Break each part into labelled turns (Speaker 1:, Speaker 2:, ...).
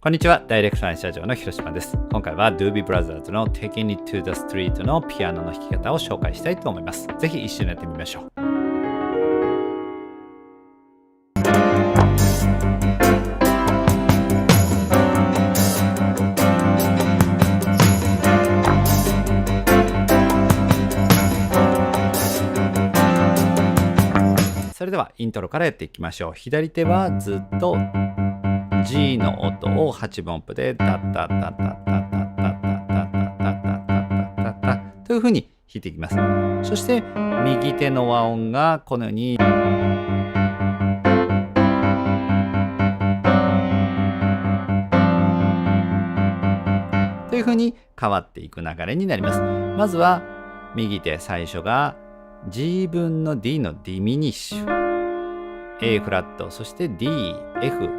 Speaker 1: こんにちは、ダイレクトライン社長の広島です。今回は Doobie Brothers の Taking It to the Street のピアノの弾き方を紹介したいと思います。ぜひ一緒にやってみましょう。それではイントロからやっていきましょう。左手はずっと G の音を8分音符でタッタッタッタッタッタッタッタッタッタッタッタッタッタッタッというふうに弾いていきます。そして右手の和音がこのようにというふうに変わっていく流れになります。まずは右手最初が G 分の D のディミニッシュ A フラットそして D、F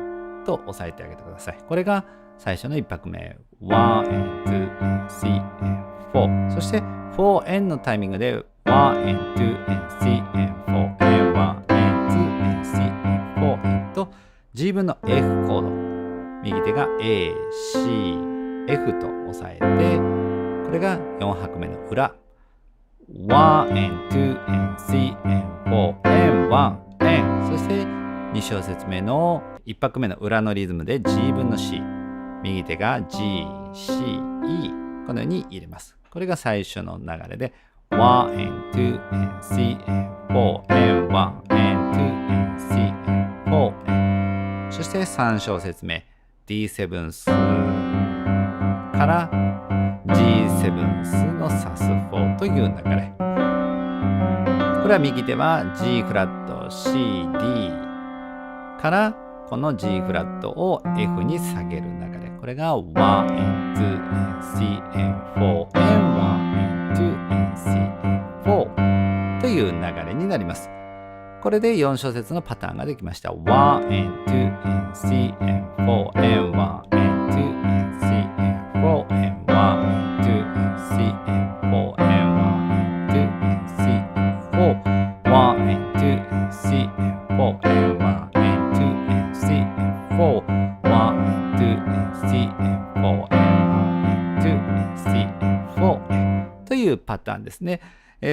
Speaker 1: と押さえてあげてください。これが最初の1拍目 1、2、3、4 そして 4N のタイミングで 1、2、3、4 と G 分の F コード右手が A、C、F と押さえてこれが4拍目の裏 1、2、3、4 そして2小節目の1拍目の裏のリズムで G 分の C 右手が G、C、E このように入れます。これが最初の流れで 1、2、3、4 そして3小節目 D7 スから G7 スのサス4という流れ。これは右手は G フラット C、D からこの G フラットを F に下げる流れ。これが 1、2、3、4 という流れになります。これで4小節のパターンができました。というパターンですね。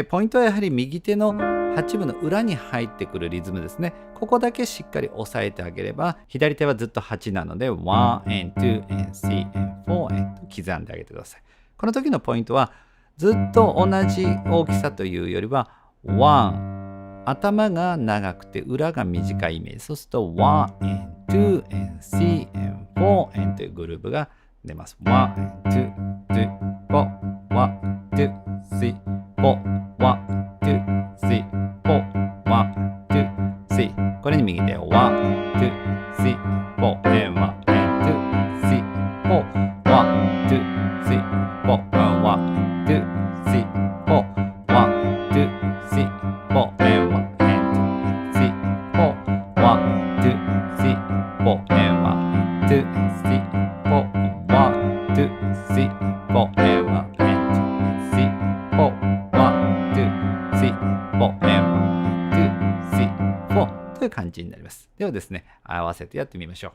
Speaker 1: ポイントはやはり右手の8分の裏に入ってくるリズムですね。ここだけしっかり押さえてあげれば、左手はずっと8なので、1 and 2 and 3 and 4 and と刻んであげてください。この時のポイントは、ずっと同じ大きさというよりは、1、頭が長くて裏が短いイメージ。そうすると、1 and 2 and 3 and 4 and というグループが出ます。1 and 2 3 4 1 2 3 4 1 2 3 4 1 2 3これに右手を1 2 3 4 and 1 2 3 4 1 2 3 4 1 2 3 4 1 2 3 4 and 1 2 3 4 1 2 3 4 and 1 2 3 4 1 2 3 4 and 1 という感じになります。ではですね、合わせてやってみましょう。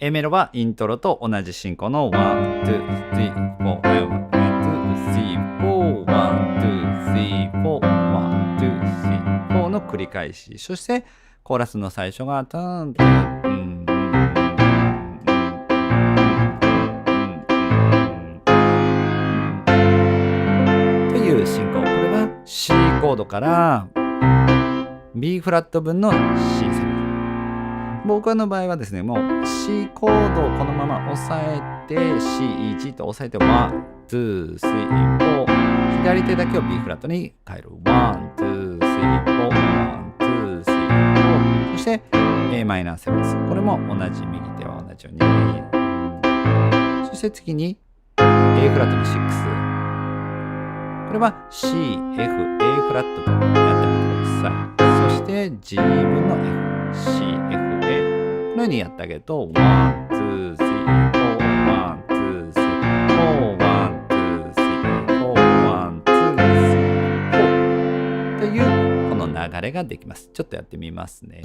Speaker 1: A メロはイントロと同じ進行の1、2、3、4、1、2、3、4、1、2、3、4、1、2、3、4、4の繰り返し。そしてコーラスの最初がターンという進行。これは C コードから B フラット分の C7。僕の場合はですね、もう C コードをこのまま押さえて C1 と押さえて1、2、3、4左手だけを B フラットに変える。1、2、3、4、1、2、3、4そして Am7。これも同じ右手は同じように。そして次に A フラットの6。これは C、F、A フラットとやってみてください。そして G 分の F、C、F、A。このようにやってあげると、1、2、3、4、1、2、3、4、1、2、3、4、1、2、3、4というこの流れができます。ちょっとやってみますね。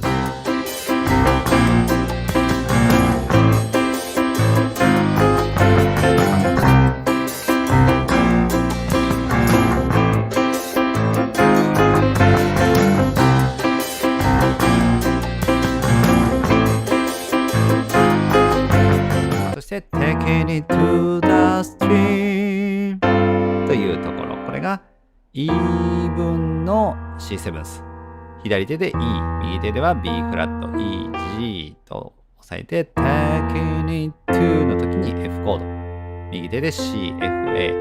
Speaker 1: そして Taking it to the stream というところ、これが E 分の C セブンス。左手で E、右手では B フラット、E、G と押さえて Taking it to の時に F コード。右手で C、F、A。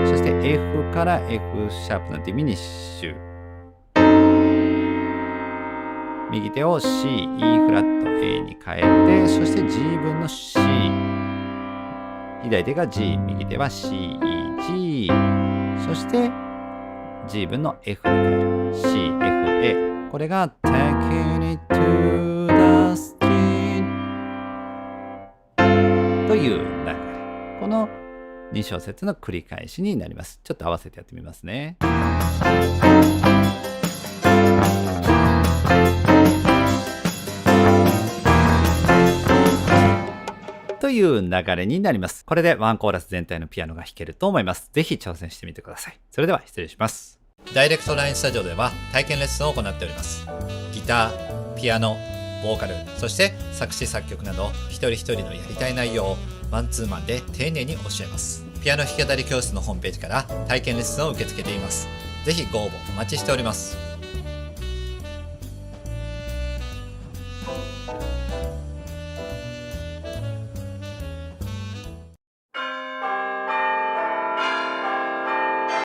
Speaker 1: そして F から F シャープのディミニッシュ。右手を C、E フラット、A に変えて、そして G 分の C。左手が G、右手は C、E、G。そして G 分の F に変える。C、F、A。これが Taking it to the street という流れ。この2小節の繰り返しになります。ちょっと合わせてやってみますね。という流れになります。これでワンコーラス全体のピアノが弾けると思います。ぜひ挑戦してみてください。それでは失礼します。ダイレクトラインスタジオでは体験レッスンを行っております。ギター、ピアノ、ボーカル、そして作詞作曲など一人一人のやりたい内容をマンツーマンで丁寧に教えます。ピアノ弾き語り教室のホームページから体験レッスンを受け付けています。ぜひご応募お待ちしております。